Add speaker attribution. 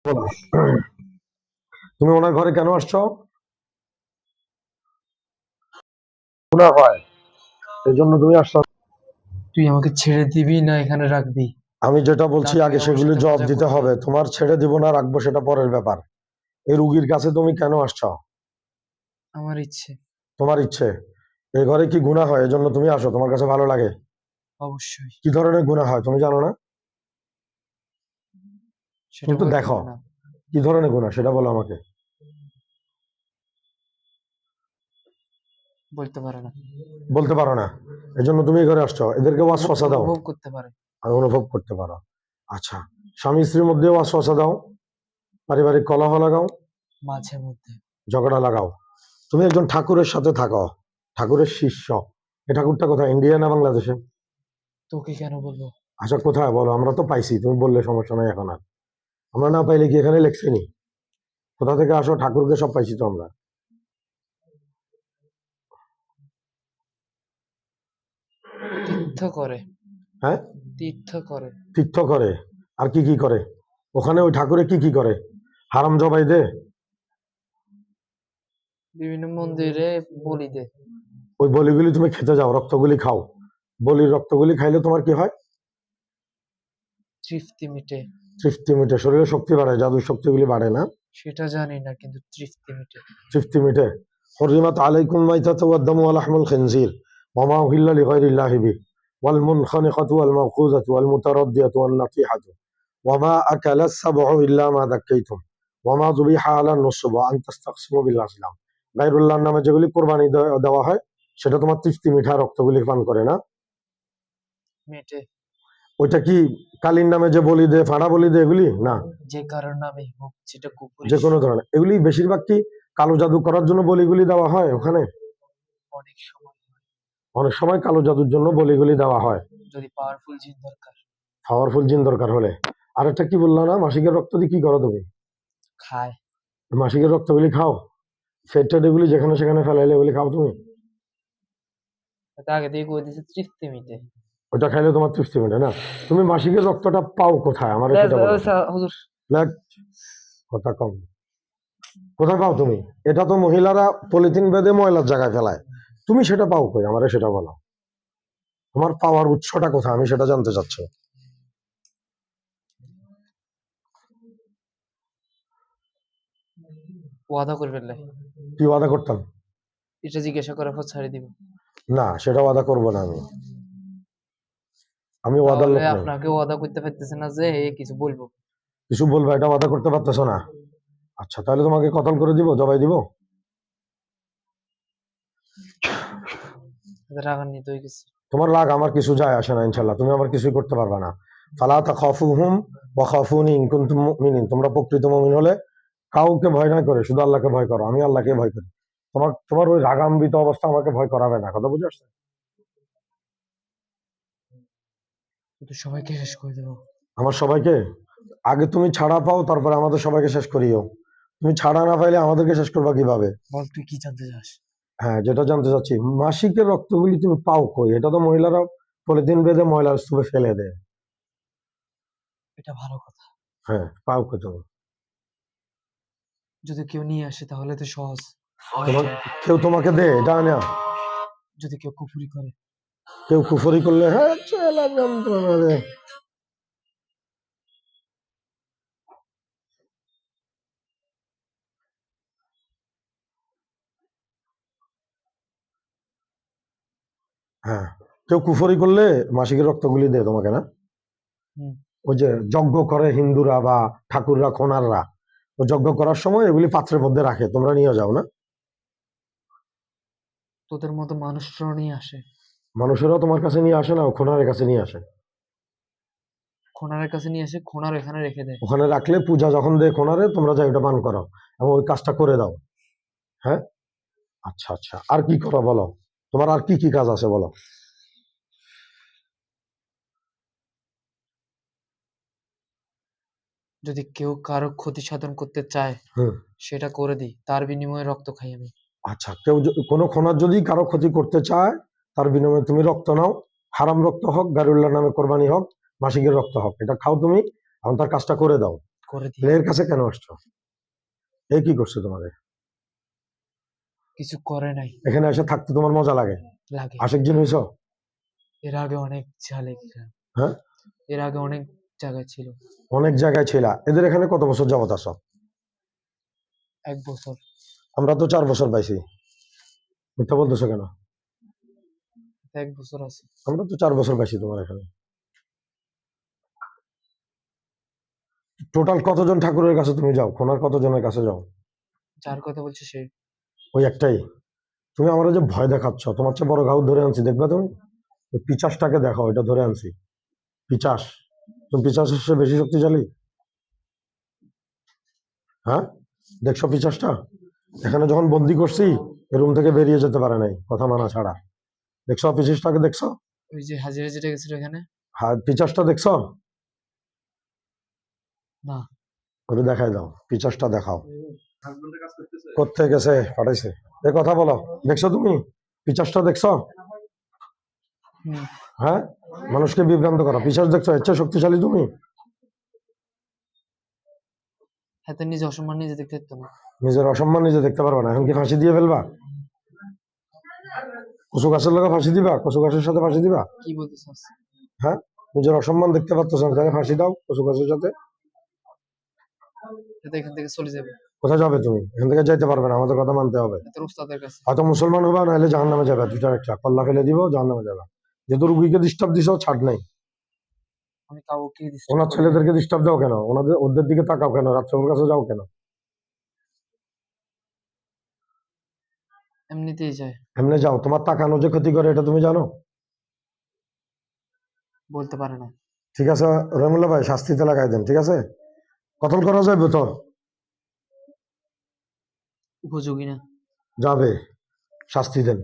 Speaker 1: বলো, তুমি ওনার ঘরে কেন আসছো? গুনাহ হয়, এই জন্য তুমি আসছো।
Speaker 2: তুই আমাকে ছেড়ে দিবি না এখানে রাখবি?
Speaker 1: আমি যেটা বলছি
Speaker 2: রাখবি
Speaker 1: আগে
Speaker 2: না আমার
Speaker 1: সেগুলি
Speaker 2: সাথে
Speaker 1: জবাব
Speaker 2: মজা
Speaker 1: দিতে
Speaker 2: করবি?
Speaker 1: হবে। তোমার ছেড়ে দিব না রাখবো সেটা পরের ব্যাপার। এই রুগীর কাছে তুমি কেন আসছো?
Speaker 2: আমার ইচ্ছে।
Speaker 1: তোমার ইচ্ছে। এই ঘরে কি গুনাহ হয় এজন্য তুমি আসো? তোমার কাছে ভালো লাগে?
Speaker 2: অবশ্যই।
Speaker 1: কি ধরনের গুনাহ হয় তুমি জানো না?
Speaker 2: সেটা
Speaker 1: তুমি তো
Speaker 2: বলতে
Speaker 1: দেখো
Speaker 2: পারে না।
Speaker 1: কি ধরনের গুনাহ সেটা বলো আমাকে।
Speaker 2: বলতে পারে না।
Speaker 1: বলতে পারো না, এজন্য তুমি এই ঘরে আসছো। এদেরকে ওয়াসওয়াসা দাও।
Speaker 2: অনুভব করতে পারে।
Speaker 1: আর অনুভব করতে পারো। আচ্ছা, স্বামী স্ত্রীর মধ্যে ওয়াসওয়াসা দাও, পারিবারিক কলহ লাগাও,
Speaker 2: মাঝে মধ্যে।
Speaker 1: ঝগড়া লাগাও। তুমি একজন ঠাকুরের সাথে থাকো, ঠাকুরের শিষ্য। এই ঠাকুরটা কোথায়, ইন্ডিয়া না বাংলাদেশে?
Speaker 2: তোকে কেন বলবো?
Speaker 1: আচ্ছা কোথায় বলো, আমরা তো পাইছি, তুমি বললে সমস্যা নাই এখন। আর আমরা না পাইলে কি এখানে লেখছি নি? কোথা থেকে আসো, ঠাকুরকে সব পাইছি তো আমরা।
Speaker 2: তীর্থ করে।
Speaker 1: হ্যাঁ,
Speaker 2: তীর্থ করে।
Speaker 1: তীর্থ করে। আর কি কি করে ওখানে? ওই ঠাকুরে কি কি করে? হারাম জবাই দে?
Speaker 2: বিভিন্ন মন্দিরে বলি দে।
Speaker 1: ওই বলিগুলি তুমি খেতে যাও, রক্তগুলি খাও। বলির রক্তগুলি খাইলে তোমার কি হয়?
Speaker 2: তৃপ্তি মিটে।
Speaker 1: তৃপ্তি মিটে, শরীরে শক্তি বাড়ে, জাদুর শক্তিগুলি বাড়ে না?
Speaker 2: সেটা জানি না, কিন্তু তৃপ্তি মিটে।
Speaker 1: তৃপ্তি মিটে। حرمت عليكم الميتة والدم ولحم الخنزير وما أهل لغير الله به والمنخنقة والموقوذة والمتردية والنطيحة وما أكل السبع إلا ما ذكيتم وما ذبح على النصب وأن تستقسموا بالأزلام। গায়রুল্লাহর নামে যেগুলি কোরবানি দেওয়া হয় সেটা তোমার তৃপ্তি মিঠা রক্তগুলি পান করে না?
Speaker 2: মিটে।
Speaker 1: ওইটা কি কালীর নামে যে বলি দে, ফাঁড়া বলি দে, এগুলি না?
Speaker 2: যে কারোর নামে হোক, যেটা কুপুরি।
Speaker 1: যে কোনো ধরনের এগুলি বেশিরভাগ কি কালো জাদু করার জন্য বলিগুলি দেওয়া হয় ওখানে?
Speaker 2: অনেক সময়
Speaker 1: অনেক সময় কালো জাদুর জন্য বলিগুলি দেওয়া হয়,
Speaker 2: যদি পাওয়ারফুল জিন দরকার।
Speaker 1: পাওয়ারফুল জিন দরকার হলে। আর একটা কি বললা না, মাসিকের রক্ত দিয়ে কি করো তুমি?
Speaker 2: খায়।
Speaker 1: মাসিকের রক্তগুলি খাও? ফেট টেট এগুলি যেখানে সেখানে ফেলাইলে এগুলি খাও তুমি?
Speaker 2: তা আগে দিয়ে কই দিছে তৃপ্তি মিটে।
Speaker 1: ওটা খাইলে তোমার তৃপ্তি মেটে না? তুমি মাসিকের রক্তটা পাও কোথায় আমার সেটা বলো।
Speaker 2: হুজুর।
Speaker 1: দেখ, কথা কম। কোথায় পাও তুমি? এটা তো মহিলারা পলিথিন বেঁধে ময়লার জায়গায় ফেলায়, তুমি সেটা পাও কই আমারে সেটা বলো। তোমার পাওয়ার উৎসটা কোথায় আমি সেটা জানতে চাচ্ছি।
Speaker 2: ওয়াদা করে ফেললে।
Speaker 1: কি ওয়াদা করতাম?
Speaker 2: এটা জিজ্ঞাসা করার পর ছাড়ি দিব।
Speaker 1: না, সেটা ওয়াদা করবো না আমি। আমি ওয়াদার
Speaker 2: তাহলে
Speaker 1: লোক নই।
Speaker 2: আপনাকে ওয়াদা করতে পারতেছে না যে কিছু বলবো।
Speaker 1: কিছু বলবা, এটা ওয়াদা করতে পারতেছো না? আচ্ছা, তাহলে তোমাকে কতল করে দিব, জবাই দিব?
Speaker 2: রাগান্বিত হয়ে গেছে।
Speaker 1: তোমার রাগ আমার কিছু যায় আসে না, ইনশাল্লাহ তুমি আমার কিছুই করতে পারবে না। ফালা তাখাফুহুম ওয়া খাফুনি ইন কুনতুম মুমিনিন। তোমরা প্রকৃত মুমিন হলে কাউকে ভয় না করে শুধু আল্লাহকে ভয় করো। আমি আল্লাহকে ভয় করি। তোমার ওই রাগান্বিত অবস্থা আমাকে ভয় করাবে না, কথা বুঝে আসছে?
Speaker 2: তো সবাইকে শেষ করে দেবো।
Speaker 1: আমার সবাইকে? আগে তুমি ছাড়া পাও, তারপরে আমাদের সবাইকে শেষ করিও। তুমি ছাড়া না পাইলে আমাদেরকে শেষ করবা কিভাবে?
Speaker 2: বল তুই কি জানতে চাস?
Speaker 1: হ্যাঁ, যেটা জানতে চাচ্ছি, মাসিকের রক্তগুলি তুমি পাও কই? এটা তো মহিলারা পলিথিন বেঁধে ময়লার স্তূপে ফেলে দেয়।
Speaker 2: এটা ভালো কথা।
Speaker 1: হ্যাঁ, পাও কই তুমি?
Speaker 2: যদি কেউ নিয়ে আসে তাহলে তো সহজ।
Speaker 1: কেউ তোমাকে দে এটা না?
Speaker 2: যদি কেউ কুফুরি করে।
Speaker 1: কেউ কুফরি করলে হ্যাঁ চেলা যন্ত্রণা রে। হ্যাঁ, কেউ কুফরি করলে মাসিকের রক্তগুলি দে তোমাকে না?
Speaker 2: হুম।
Speaker 1: ওই যে যজ্ঞ করে হিন্দুরা বা ঠাকুররা, খোনাররা, ও যজ্ঞ করার সময় এগুলি পাত্রের মধ্যে রাখে, তোমরা নিয়ে যাও না?
Speaker 2: তোদের মতো মানুষরাও নিয়ে আসে।
Speaker 1: মানুষেরাও তোমার কাছে নিয়ে আসে না, ও খোনারের কাছে নিয়ে আসে।
Speaker 2: খোনারের কাছে নিয়ে এসে খোনার এখানে রেখে দেয়।
Speaker 1: ওখানে রাখলে পূজা যখন দেয় খোনারে, তোমরা যাই ওটা পান করো এবং ওই কাজটা করে দাও। হ্যাঁ, আচ্ছা আচ্ছা, আর কি করো বলো? তোমার আর কি কি কাজ আছে বলো?
Speaker 2: যদি কেউ কারো ক্ষতি সাধন করতে চায়
Speaker 1: হুম।
Speaker 2: সেটা করে দিই, তার বিনিময়ে রক্ত খাই আমি।
Speaker 1: আচ্ছা, কেউ কোনো খোনার যদি কারো ক্ষতি করতে চায় তার বিনিময়ে তুমি রক্ত নাও। হারাম রক্ত হোক, গারুল্লাহর নামে কোরবানি হোক, মাসিকের রক্ত হোক, এটা খাও তুমি এবং তার কাজটা করে দাও।
Speaker 2: করে দিই।
Speaker 1: এর কাছে কেন আসছো? এই কি করছে তোমাদের?
Speaker 2: কিছু করে নাই।
Speaker 1: এখানে এসে থাকতে তোমার মজা লাগে?
Speaker 2: লাগে।
Speaker 1: আশেক জিন হইছো?
Speaker 2: এর আগে অনেক ঝালে গেছিলাম।
Speaker 1: হ্যাঁ,
Speaker 2: এর আগে অনেক জায়গায় ছিল।
Speaker 1: অনেক জায়গায় ছিলা। এদের এখানে কত বছর যাবত আছো?
Speaker 2: 1 বছর।
Speaker 1: আমরা তো 4 বছর পাইছি। মিথ্যা বলতেছো কেন?
Speaker 2: 1 বছর আছে।
Speaker 1: আমরা তো 4 বছর পাইছি তোমার এখানে। টোটাল কতজন ঠাকুরের কাছে তুমি যাও? কোনার কতজনের কাছে যাও?
Speaker 2: যার কথা বলছে সে।
Speaker 1: ওই একটাই? তুমি আমরা যে ভয় দেখাচ্ছ, তোমার চেয়ে বড় ঘাউ ধরে আনছি, দেখবে তুমি? ওই পিচাসটাকে দেখো, এটা ধরে আনছি। পিচাস। তুমি পিচাসের চেয়ে বেশি শক্তিশালী? হ্যাঁ, দেখছো পিচাসটা? এখানে যখন বন্দি করছি, রুম থেকে বেরিয়ে যেতে পারে নাই, কথা মানা ছাড়া। দেখছো পিচাসটাকে? দেখছো?
Speaker 2: ওই যে হাজিরা যেটা গেছিল এখানে।
Speaker 1: হ্যাঁ, পিচাসটা দেখছো?
Speaker 2: না।
Speaker 1: ওটা দেখাই দাও, পিচাসটা দেখাও। কোথায় গেছে? পাঠাইছে। এ কথা বলো, দেখছো তুমি পিচাসটা? দেখছো?
Speaker 2: হুম।
Speaker 1: হ্যাঁ, মানুষকে বিভ্রান্ত করা। পিচাস দেখছো? এর চেয়ে শক্তিশালী তুমি?
Speaker 2: হাতে নিজে অসম্মান নিজে দেখতে পারতো না।
Speaker 1: নিজের অসম্মান নিজে দেখতে পারবে না, এখন কি ফাঁসি দিয়ে ফেলবা? কচু গাছের লোকে ফাঁসি দিবা? কচু গাছের সাথে ফাঁসি দিবা?
Speaker 2: কি বলতেছস?
Speaker 1: হ্যাঁ, নিজের অসম্মান দেখতে পারতো না, তাহলে ফাঁসি দাও কচু গাছের সাথে।
Speaker 2: যাতে এখান থেকে চলে যাবে।
Speaker 1: কোথায় যাবে তুমি? এখান থেকে যাইতে পারবে না, আমাদের কথা মানতে হবে।
Speaker 2: তোর উস্তাদের কাছে।
Speaker 1: হয়তো মুসলমান হবা, নাহলে জাহান নামে যাবে। দুইটার একটা, কল্লা ফেলে দিব, জাহান নামে যাবে। যেহেতু রুগীকে ডিস্টার্ব দিছো, ছাড় নাই।
Speaker 2: আমি কাউকে ডিস্টার্ব
Speaker 1: ওনার
Speaker 2: করি না।
Speaker 1: ছেলেদেরকে ডিস্টার্ব দাও কেন? ওদের দিকে তাকাও কেন? রাত্রে ওর কাছে যাও কেন?
Speaker 2: এমনিতেই যায়।
Speaker 1: এমনি যাও, তোমার তাকানো যে ক্ষতি করে এটা তুমি জানো?
Speaker 2: বলতে পারে না।
Speaker 1: ঠিক আছে রহিমুল্লাহ ভাই, শাস্তিতে লাগাই দেন, ঠিক আছে? কতল করা যাবে তো?
Speaker 2: উপযোগী না।
Speaker 1: যাবে, শাস্তি দেন।